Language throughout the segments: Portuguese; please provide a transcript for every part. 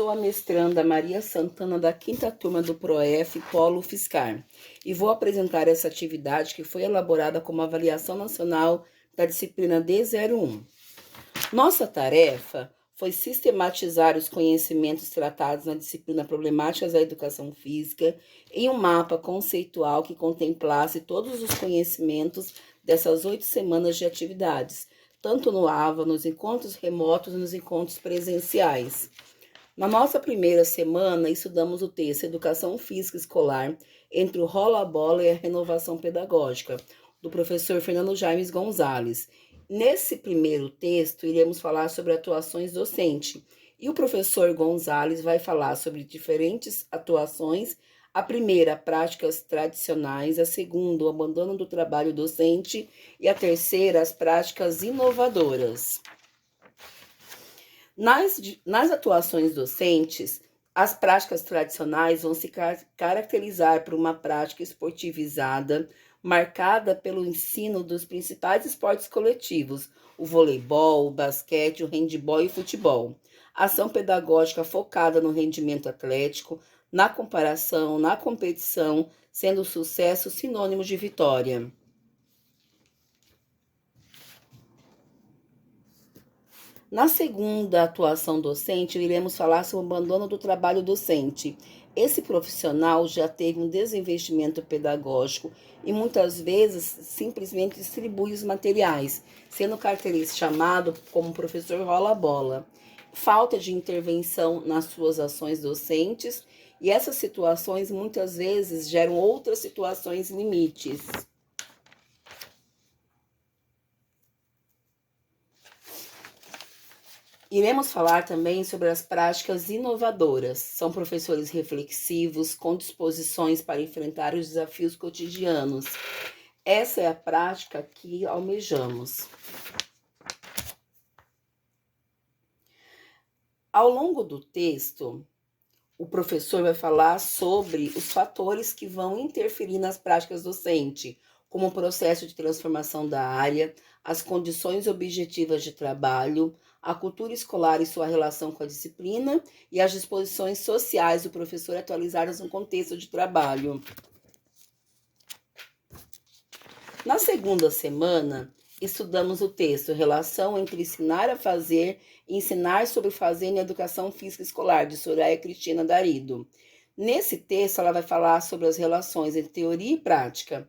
Sou a mestranda Maria Santana, da 5ª turma do PROEF Polo Fiscar, e vou apresentar essa atividade que foi elaborada como avaliação nacional da disciplina D01. Nossa tarefa foi sistematizar os conhecimentos tratados na disciplina Problemáticas da Educação Física em um mapa conceitual que contemplasse todos os conhecimentos dessas 8 semanas de atividades, tanto no AVA, nos encontros remotos e nos encontros presenciais. Na nossa primeira semana, estudamos o texto Educação Física Escolar entre o rola-bola e a renovação pedagógica, do professor Fernando Jaimes Gonzalez. Nesse primeiro texto, iremos falar sobre atuações docentes, e o professor Gonzalez vai falar sobre diferentes atuações. A primeira, práticas tradicionais; a segunda, o abandono do trabalho docente; e a terceira, as práticas inovadoras. Nas atuações docentes, as práticas tradicionais vão se caracterizar por uma prática esportivizada, marcada pelo ensino dos principais esportes coletivos, o voleibol, o basquete, o handebol e o futebol. Ação pedagógica focada no rendimento atlético, na comparação, na competição, sendo o sucesso sinônimo de vitória. Na segunda atuação docente, iremos falar sobre o abandono do trabalho docente. Esse profissional já teve um desinvestimento pedagógico e muitas vezes simplesmente distribui os materiais, sendo carteirista chamado como professor rola-bola. Falta de intervenção nas suas ações docentes, e essas situações muitas vezes geram outras situações limites. Iremos falar também sobre as práticas inovadoras. São professores reflexivos, com disposições para enfrentar os desafios cotidianos. Essa é a prática que almejamos. Ao longo do texto, o professor vai falar sobre os fatores que vão interferir nas práticas docentes, como o processo de transformação da área, as condições objetivas de trabalho, a cultura escolar e sua relação com a disciplina e as disposições sociais do professor atualizadas no contexto de trabalho. Na segunda semana, estudamos o texto Relação entre ensinar a fazer e ensinar sobre fazer na educação física escolar, de Soraya Cristina Darido. Nesse texto, ela vai falar sobre as relações entre teoria e prática.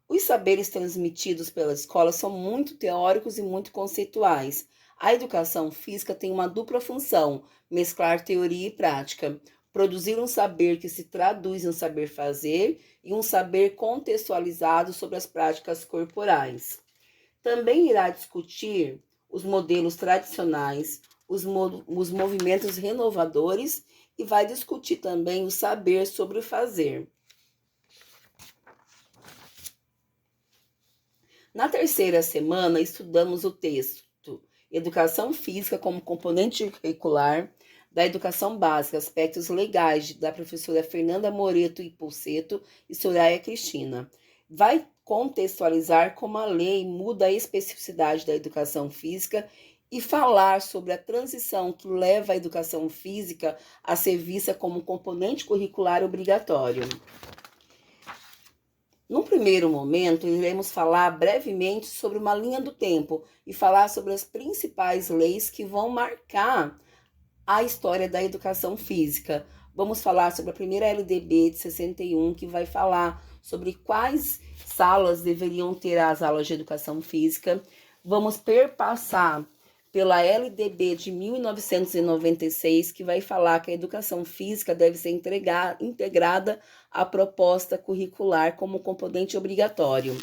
Os saberes transmitidos pela escola são muito teóricos e muito conceituais. A educação física tem uma dupla função: mesclar teoria e prática, produzir um saber que se traduz em um saber fazer e um saber contextualizado sobre as práticas corporais. Também irá discutir os modelos tradicionais, os movimentos renovadores, e vai discutir também o saber sobre o fazer. Na terceira semana, estudamos o texto Educação Física como componente curricular da educação básica, aspectos legais, da professora Fernanda Moreto e Pulseto e Soraya Cristina. Vai contextualizar como a lei muda a especificidade da educação física e falar sobre a transição que leva a educação física a ser vista como componente curricular obrigatório. Num primeiro momento, iremos falar brevemente sobre uma linha do tempo e falar sobre as principais leis que vão marcar a história da educação física. Vamos falar sobre a primeira LDB de 61, que vai falar sobre quais salas deveriam ter as aulas de educação física. Vamos perpassar pela LDB de 1996, que vai falar que a educação física deve ser integrada à proposta curricular como componente obrigatório.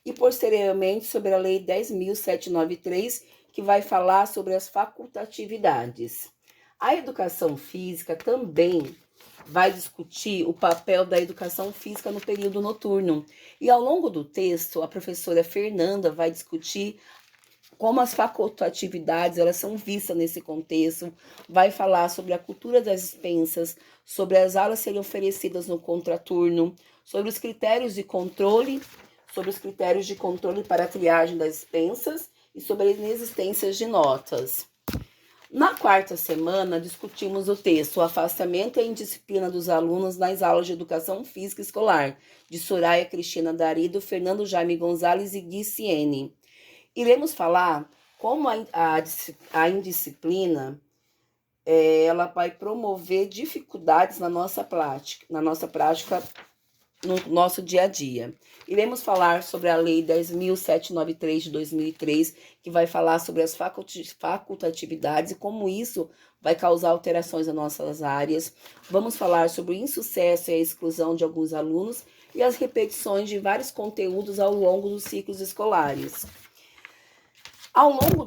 E, posteriormente, sobre a Lei 10.793, que vai falar sobre as facultatividades. A educação física também vai discutir o papel da educação física no período noturno. E, ao longo do texto, a professora Fernanda vai discutir como as facultatividades elas são vistas nesse contexto, vai falar sobre a cultura das dispensas, sobre as aulas serem oferecidas no contraturno, sobre os critérios de controle, para a triagem das dispensas e sobre as inexistências de notas. Na quarta semana, discutimos o texto O Afastamento e a Indisciplina dos Alunos nas Aulas de Educação Física Escolar, de Soraya Cristina Darido, Fernando Jaime Gonzalez e Gui Siene. Iremos falar como a indisciplina ela vai promover dificuldades na nossa prática no nosso dia a dia. Iremos falar sobre a Lei 10.793 de 2003, que vai falar sobre as facultatividades e como isso vai causar alterações nas nossas áreas. Vamos falar sobre o insucesso e a exclusão de alguns alunos e as repetições de vários conteúdos ao longo dos ciclos escolares. Ao longo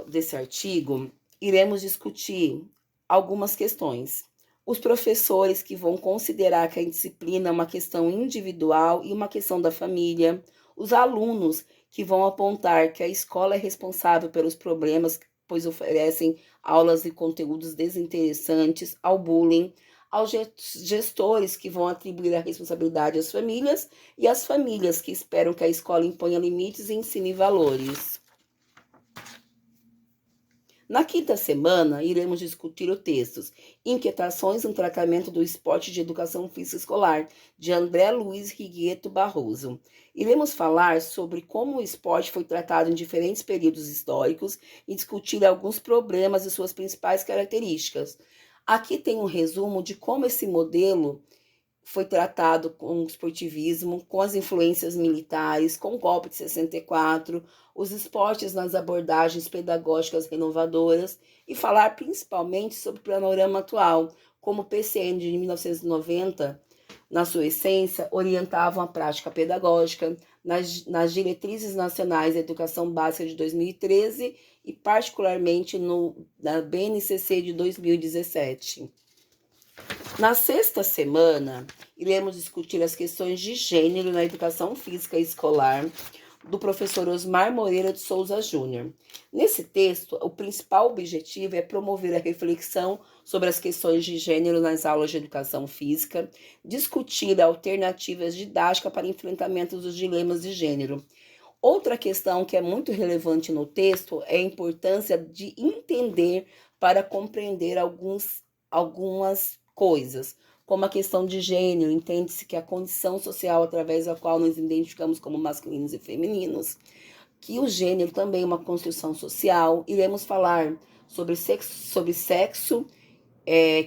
desse artigo, iremos discutir algumas questões. Os professores que vão considerar que a disciplina é uma questão individual e uma questão da família. Os alunos que vão apontar que a escola é responsável pelos problemas, pois oferecem aulas e conteúdos desinteressantes, ao bullying. Aos gestores que vão atribuir a responsabilidade às famílias e às famílias que esperam que a escola imponha limites e ensine valores. Na quinta semana, iremos discutir o texto Inquietações no Tratamento do Esporte de Educação Física Escolar, de André Luiz Rigueto Barroso. Iremos falar sobre como o esporte foi tratado em diferentes períodos históricos e discutir alguns problemas e suas principais características. Aqui tem um resumo de como esse modelo foi tratado com o esportivismo, com as influências militares, com o golpe de 64, os esportes nas abordagens pedagógicas renovadoras e falar principalmente sobre o panorama atual, como o PCN de 1990, na sua essência, orientavam a prática pedagógica nas diretrizes nacionais da educação básica de 2013 e particularmente na BNCC de 2017. Na sexta semana, iremos discutir as questões de gênero na educação física escolar, do professor Osmar Moreira de Souza Júnior. Nesse texto, o principal objetivo é promover a reflexão sobre as questões de gênero nas aulas de educação física, discutir alternativas didáticas para enfrentamento dos dilemas de gênero. Outra questão que é muito relevante no texto é a importância de entender para compreender algumas coisas, como a questão de gênero. Entende-se que a condição social através da qual nos identificamos como masculinos e femininos, que o gênero também é uma construção social. Iremos falar sobre sexo,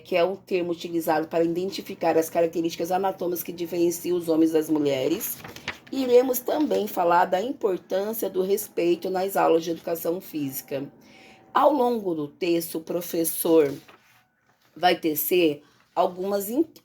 que é um termo utilizado para identificar as características anatômicas que diferenciam os homens das mulheres. Iremos também falar da importância do respeito nas aulas de educação física. Ao longo do texto, o professor vai tecer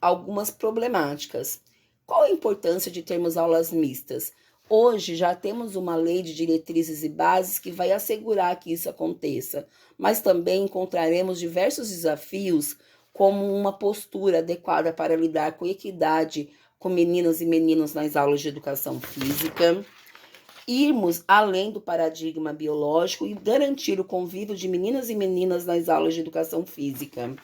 algumas problemáticas. Qual a importância de termos aulas mistas? Hoje já temos uma lei de diretrizes e bases que vai assegurar que isso aconteça, mas também encontraremos diversos desafios, como uma postura adequada para lidar com equidade com meninas e meninos nas aulas de educação física, irmos além do paradigma biológico e garantir o convívio de meninas e meninas nas aulas de educação física.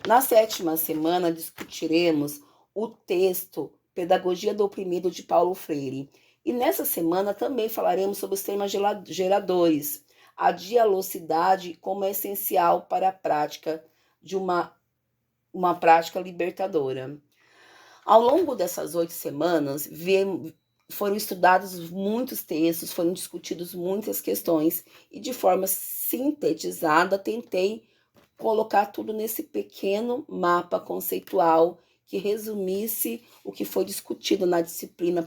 Na sétima semana, discutiremos o texto Pedagogia do Oprimido, de Paulo Freire. E nessa semana também falaremos sobre os temas geradores, a dialogicidade como é essencial para a prática de uma prática libertadora. Ao longo dessas 8 semanas, foram estudados muitos textos, foram discutidos muitas questões e de forma sintetizada tentei colocar tudo nesse pequeno mapa conceitual que resumisse o que foi discutido na disciplina